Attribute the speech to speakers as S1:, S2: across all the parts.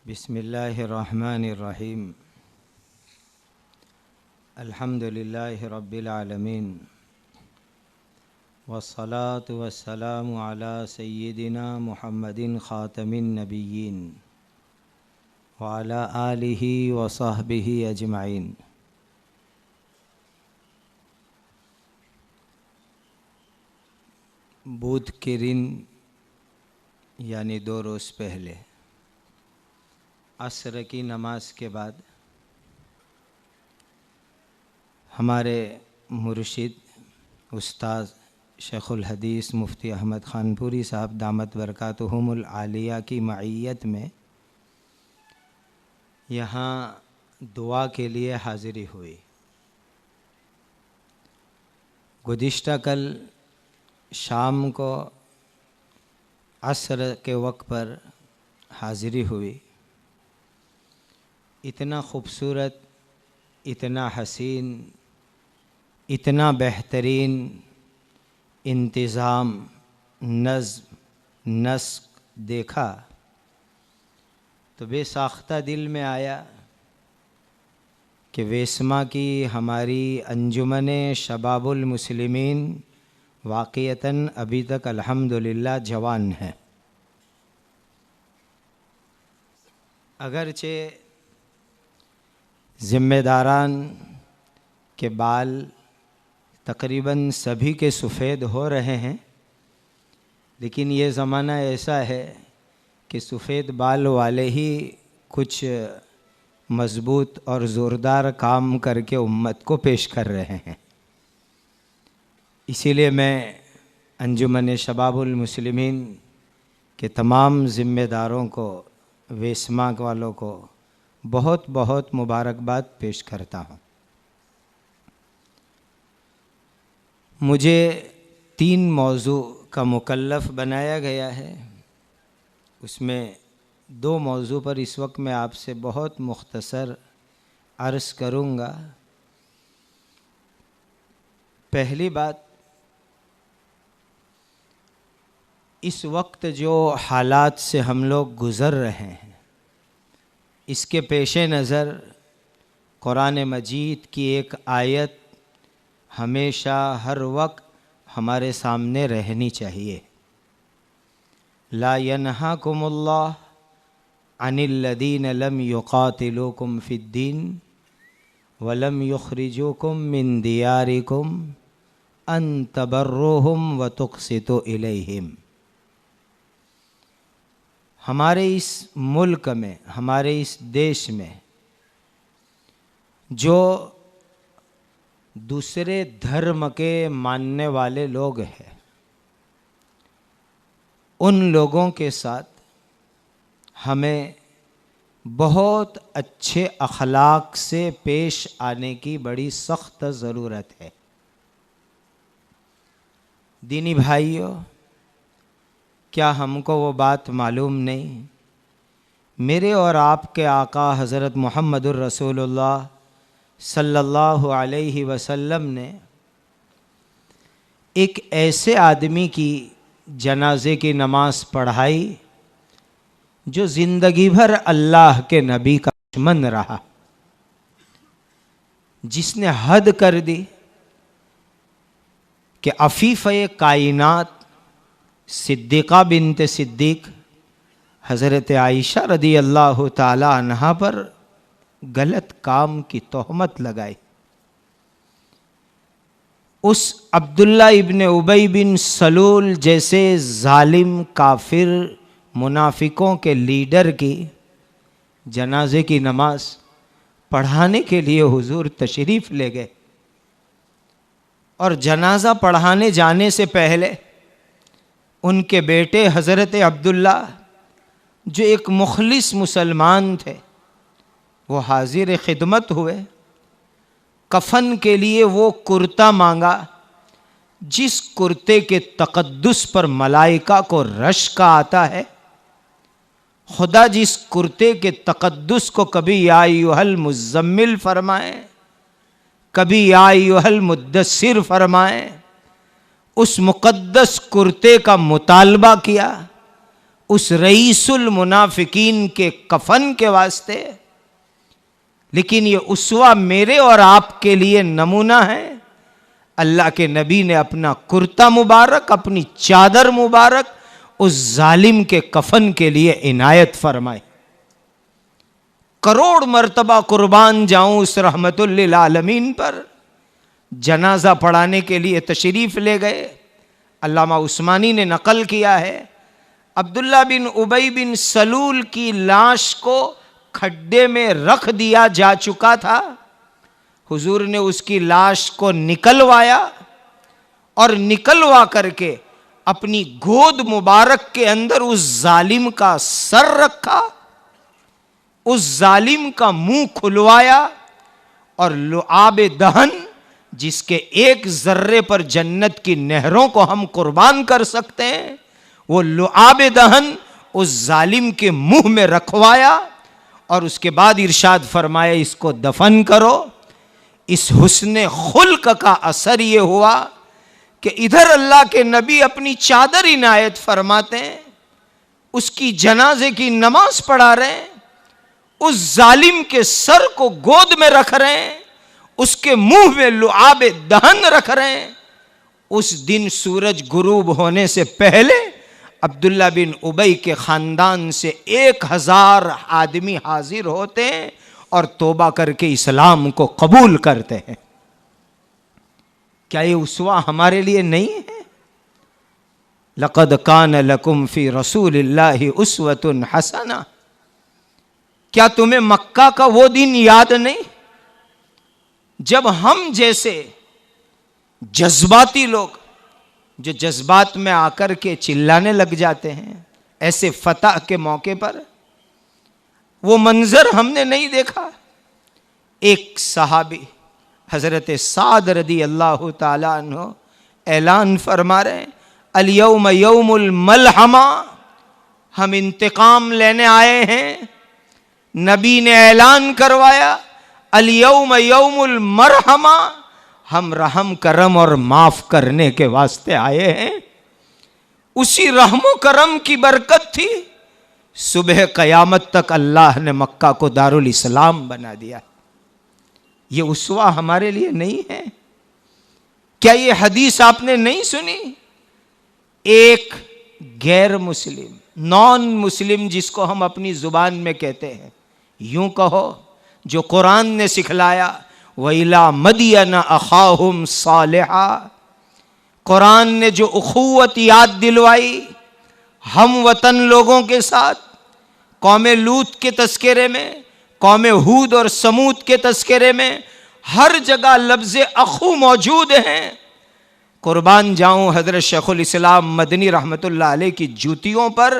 S1: बिस्मिल्लाहिर्रहमानिर्रहीम। अल्हम्दुलिल्लाहि रब्बिल आलमीन वस्सलातु वस्सलामु अला सय्यिदिना मुहम्मदिन ख़ातमिन नबिय्यीन व अला आलिहि व सहबिहि अजमाइन। बुध के दिन यानी 2 रोज़ पहले असर की नमाज के बाद हमारे मुर्शिद उस्ताद शेखुल हदीस मुफ्ती अहमद खानपुरी साहब दामत बरकातुहुमुल आलिया की मईयत में यहाँ दुआ के लिए हाज़िरी हुई। गुज़िश्ता कल शाम को असर के वक्त पर हाज़िरी हुई। इतना ख़ूबसूरत, इतना हसीन, इतना बेहतरीन इंतज़ाम, नज़्म, नस्क देखा तो बेसाख्ता दिल में आया कि वेस्मा की हमारी अंजुमन शबाबुल मुस्लिमीन वाक़ियतन अभी तक अल्हम्दुलिल्लाह जवान है। अगरचे ज़िम्मेदारान के बाल तकरीबन सभी के सफ़ेद हो रहे हैं, लेकिन ये ज़माना ऐसा है कि सफ़ेद बाल वाले ही कुछ मज़बूत और ज़ोरदार काम करके उम्मत को पेश कर रहे हैं। इसीलिए मैं अंजुमन शबाबुल मुस्लिमीन के तमाम ज़िम्मेदारों को, वेस्मा वालों को बहुत बहुत मुबारकबाद पेश करता हूँ। मुझे 3 मौजू का मुकल्लफ़ बनाया गया है, उसमें 2 मौजू पर इस वक्त मैं आपसे बहुत मुख्तसर अर्ज़ करूँगा। पहली बात, इस वक्त जो हालात से हम लोग गुज़र रहे हैं, इसके पेश नज़र कुरान मजीद की एक आयत हमेशा हर वक्त हमारे सामने रहनी चाहिए। ला यनहाकुमुल्लाह अनिल्लदीन लम युक़ातिलूकुम फ़िद्दीन वलम युख़रिजूकुम मिन दियारिकुम अन तबर्रुहुम व तुक़सितू इलैहिम। हमारे इस मुल्क में, हमारे इस देश में जो दूसरे धर्म के मानने वाले लोग हैं, उन लोगों के साथ हमें बहुत अच्छे अखलाक से पेश आने की बड़ी सख्त ज़रूरत है। दीनी भाइयों, क्या हमको वो बात मालूम नहीं, मेरे और आपके आका हज़रत मुहम्मदुर रसूलुल्लाह सल्लल्लाहु अलैहि वसल्लम ने एक ऐसे आदमी की जनाजे की नमाज पढ़ाई जो ज़िंदगी भर अल्लाह के नबी का दुश्मन रहा, जिसने हद कर दी कि अफ़ीफ़े कायनात सिद्दीक़ा बिन्त सिद्दीक़ हज़रत आयशा रदी अल्लाह ताला अन्हा पर गलत काम की तोहमत लगाई। उस अब्दुल्ला इब्न उबई बिन सलूल जैसे जालिम काफिर मुनाफिकों के लीडर की जनाजे की नमाज पढ़ाने के लिए हुजूर तशरीफ़ ले गए, और जनाजा पढ़ाने जाने से पहले उनके बेटे हज़रत अब्दुल्ला, जो एक मुखलिस मुसलमान थे, वो हाजिर खिदमत हुए। कफन के लिए वो कुर्ता मांगा जिस कुर्ते के तक़द्दुस पर मलाइका को रश्क आता है। खुदा जिस कुर्ते के तक़द्दुस को कभी या अय्युहल मुज़्ज़म्मिल फरमाए, कभी या अय्युहल मुद्दस्सिर फरमाए, उस मुक़द्दस कुर्ते का मुतालबा किया, उस रईसुल मुनाफिकीन के कफन के वास्ते, लेकिन ये उसवा मेरे और आपके लिए नमूना है। अल्लाह के नबी ने अपना कुर्ता मुबारक, अपनी चादर मुबारक उस जालिम के कफन के लिए इनायत फरमाई। करोड़ मर्तबा कुर्बान जाऊं उस रहमतुल लिल आलमीन पर। जनाजा पढ़ाने के लिए तशरीफ ले गए। अल्लामा उस्मानी ने नकल किया है, अब्दुल्ला बिन उबई बिन सलूल की लाश को खड्डे में रख दिया जा चुका था। हुजूर ने उसकी लाश को निकलवाया और निकलवा करके अपनी गोद मुबारक के अंदर उस जालिम का सर रखा, उस जालिम का मुंह खुलवाया और लुआब दहन, जिसके एक जर्रे पर जन्नत की नहरों को हम कुर्बान कर सकते हैं, वो लुआब दहन उस जालिम के मुंह में रखवाया और उसके बाद इरशाद फरमाया इसको दफन करो। इस हुस्ने खुल्क का असर ये हुआ कि इधर अल्लाह के नबी अपनी चादर इनायत फरमाते हैं, उसकी जनाजे की नमाज पढ़ा रहे हैं, उस जालिम के सर को गोद में रख रहे हैं, उसके मुंह में लुआब दहन रख रहे हैं। उस दिन सूरज गुरूब होने से पहले अब्दुल्ला बिन उबई के खानदान से 1000 आदमी हाजिर होते हैं और तौबा करके इस्लाम को कबूल करते हैं। क्या ये उसवा हमारे लिए नहीं है? लक़द कान लकुम फी रसूलिल्लाहि उस्वतुन हसना। क्या तुम्हें मक्का का वो दिन याद नहीं जब हम जैसे जज्बाती लोग, जो जज्बात में आकर के चिल्लाने लग जाते हैं ऐसे फतह के मौके पर, वो मंजर हमने नहीं देखा? एक सहाबी हजरत साद रदी अल्लाह ताला अन्हु ऐलान फरमा रहे हैं, अल यौम यौमुल मलहमा, हम इंतकाम लेने आए हैं। नबी ने ऐलान करवाया, अल यौम यौमुल मरहमा, हम रहम करम और माफ करने के वास्ते आए हैं। उसी रहमो करम की बरकत थी, सुबह कयामत तक अल्लाह ने मक्का को दारुल इस्लाम बना दिया। ये उसवा हमारे लिए नहीं है? क्या ये हदीस आपने नहीं सुनी? एक गैर मुस्लिम, नॉन मुस्लिम, जिसको हम अपनी जुबान में कहते हैं, यूं कहो जो कुरान ने सिखलाया, वैला मदियन अखाहुम सालिहा, कुरान ने जो उखुवत याद दिलवाई हम वतन लोगों के साथ, कौम लूत के तस्करे में, कौम हूद और समूद के तस्करे में हर जगह लफ्ज़ अखू मौजूद हैं। कुर्बान जाऊं हज़रत शेखुल इस्लाम मदनी रहमतुल्लाह अलैह की जूतियों पर।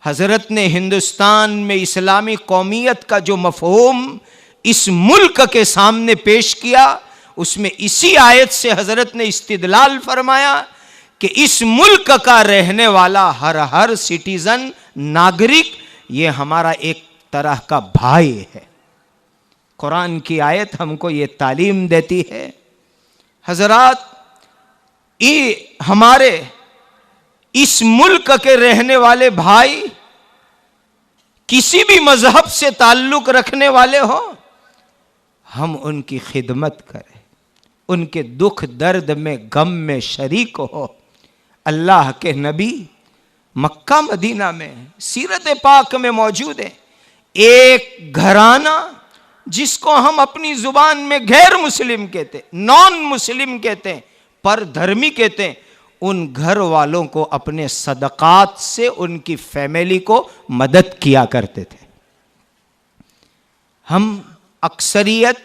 S1: हज़रत ने हिंदुस्तान में इस्लामी कौमियत का जो मफ़हूम इस मुल्क के सामने पेश किया, उसमें इसी आयत से हज़रत ने इस्तिदलाल फरमाया कि इस मुल्क का रहने वाला हर सिटीज़न, नागरिक, ये हमारा एक तरह का भाई है। कुरान की आयत हमको ये तालीम देती है। हज़रात, ये हमारे इस मुल्क के रहने वाले भाई किसी भी मजहब से ताल्लुक रखने वाले हो, हम उनकी खिदमत करें, उनके दुख दर्द में, गम में शरीक हो। अल्लाह के नबी मक्का मदीना में सीरत पाक में मौजूद है एक घराना जिसको हम अपनी जुबान में गैर मुस्लिम कहते, नॉन मुस्लिम कहते, पर धर्मी कहते। उन घर वालों को अपने सदकात से उनकी फैमिली को मदद किया करते थे। हम अक्सरियत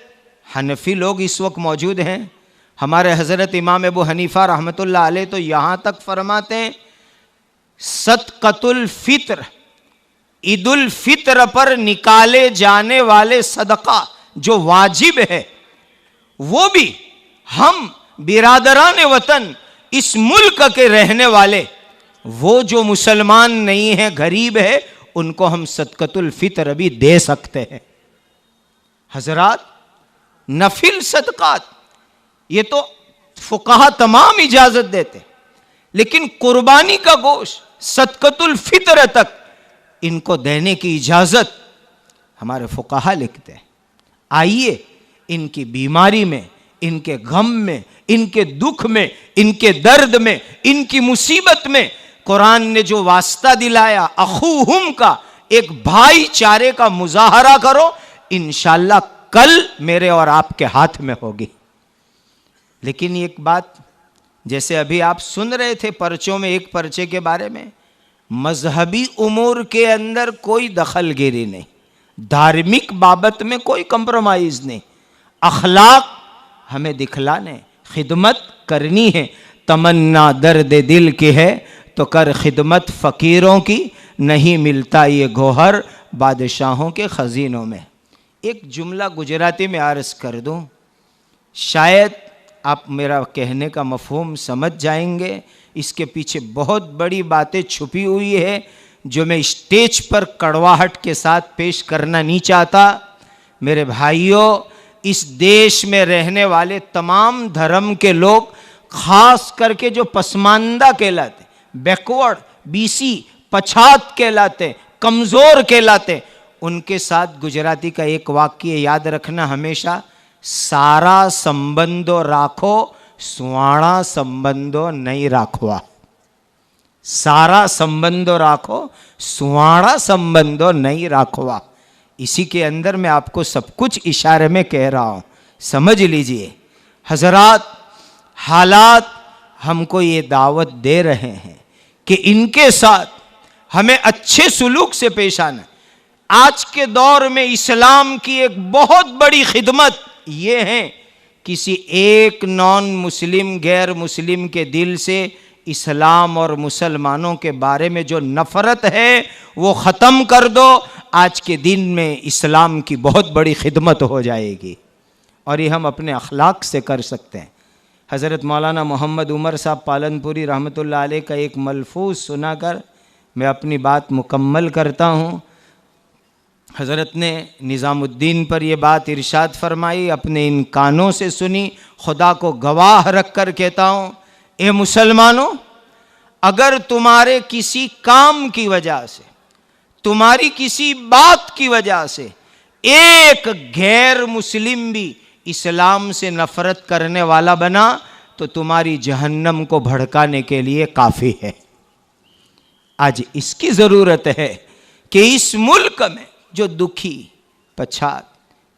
S1: हनफी लोग इस वक्त मौजूद हैं। हमारे हज़रत इमाम अबू हनीफा रहमतुल्लाह अलैह तो यहाँ तक फरमाते हैं, सदक़तुल फ़ित्र, ईदुल फ़ित्र पर निकाले जाने वाले सदका जो वाजिब है, वो भी हम बिरादरान वतन, इस मुल्क के रहने वाले, वो जो मुसलमान नहीं है, गरीब है, उनको हम सदक़तुल फ़ित्र भी दे सकते हैं। हजरात, नफिल सदकात ये तो फुकाहा तमाम इजाजत देते, लेकिन कुर्बानी का गोश्त, सदकतुल फितर तक इनको देने की इजाजत हमारे फुकाहा लिखते हैं। आइए इनकी बीमारी में, इनके गम में, इनके दुख में, इनके दर्द में, इनकी मुसीबत में कुरान ने जो वास्ता दिलाया अखूहुम का, एक भाईचारे का मुजाहरा करो, इंशाअल्लाह कल मेरे और आपके हाथ में होगी। लेकिन एक बात, जैसे अभी आप सुन रहे थे पर्चों में, एक पर्चे के बारे में, मजहबी उमूर के अंदर कोई दखलगिरी नहीं, धार्मिक बाबत में कोई कंप्रोमाइज नहीं, अखलाक हमें दिखलाने, खिदमत करनी है। तमन्ना दर्द दिल की है तो कर खिदमत फ़कीरों की, नहीं मिलता ये गोहर बादशाहों के ख़ज़ीनों में। एक जुमला गुजराती में अर्ज़ कर दूं, शायद आप मेरा कहने का मफ़हूम समझ जाएंगे। इसके पीछे बहुत बड़ी बातें छुपी हुई है जो मैं स्टेज पर कड़वाहट के साथ पेश करना नहीं चाहता। मेरे भाइयों, इस देश में रहने वाले तमाम धर्म के लोग, खास करके जो पसमानदा कहलाते, बैकवर्ड, बीसी, पछात कहलाते, कमज़ोर कहलाते, उनके साथ गुजराती का एक वाक्य याद रखना हमेशा, सारा संबंधो राखो सुवाणा संबंधो नहीं राखवा। सारा संबंधो राखो सुवाणा संबंधो नहीं राखवा। इसी के अंदर मैं आपको सब कुछ इशारे में कह रहा हूं, समझ लीजिए। हजरात, हालात हमको ये दावत दे रहे हैं कि इनके साथ हमें अच्छे सुलूक से पेश आना। आज के दौर में इस्लाम की एक बहुत बड़ी खिदमत ये है, किसी एक नॉन मुस्लिम, गैर मुस्लिम के दिल से इस्लाम और मुसलमानों के बारे में जो नफ़रत है वो ख़त्म कर दो। आज के दिन में इस्लाम की बहुत बड़ी खिदमत हो जाएगी और ये हम अपने अखलाक से कर सकते हैं। हज़रत मौलाना मोहम्मद उमर साहब पालनपुरी रहमतुल्लाह अलैह का एक मलफूज सुनाकर मैं अपनी बात मुकम्मल करता हूँ। हज़रत ने निज़ामुद्दीन पर यह बात इरशाद फरमाई, अपने इन कानों से सुनी, खुदा को गवाह रख कर कहता हूँ, ए मुसलमानों, अगर तुम्हारे किसी काम की वजह से, तुम्हारी किसी बात की वजह से एक गैर मुस्लिम भी इस्लाम से नफरत करने वाला बना तो तुम्हारी जहन्नम को भड़काने के लिए काफ़ी है। आज इसकी ज़रूरत है कि इस मुल्क में जो दुखी, पछात,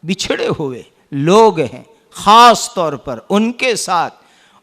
S1: बिछड़े हुए लोग हैं, ख़ास तौर पर उनके साथ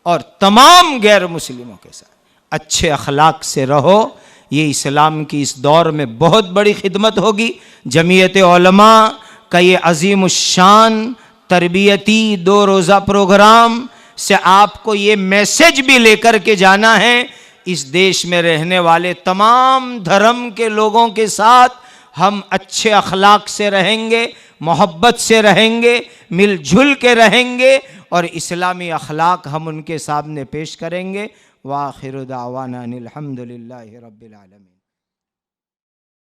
S1: और तमाम गैर मुस्लिमों के साथ अच्छे अखलाक से रहो। ये इस्लाम की इस दौर में बहुत बड़ी खिदमत होगी। जमीयत उलमा का ये अजीम शान तरबियती 2 रोज़ा प्रोग्राम से आपको ये मैसेज भी लेकर के जाना है, इस देश में रहने वाले तमाम धर्म के लोगों के साथ हम अच्छे अखलाक से रहेंगे, मोहब्बत से रहेंगे, मिलजुल के रहेंगे और इस्लामी अखलाक हम उनके सामने पेश करेंगे। वाखिर दावाना अनिल हम्दुलिल्लाहि रब्बिल आलमीन।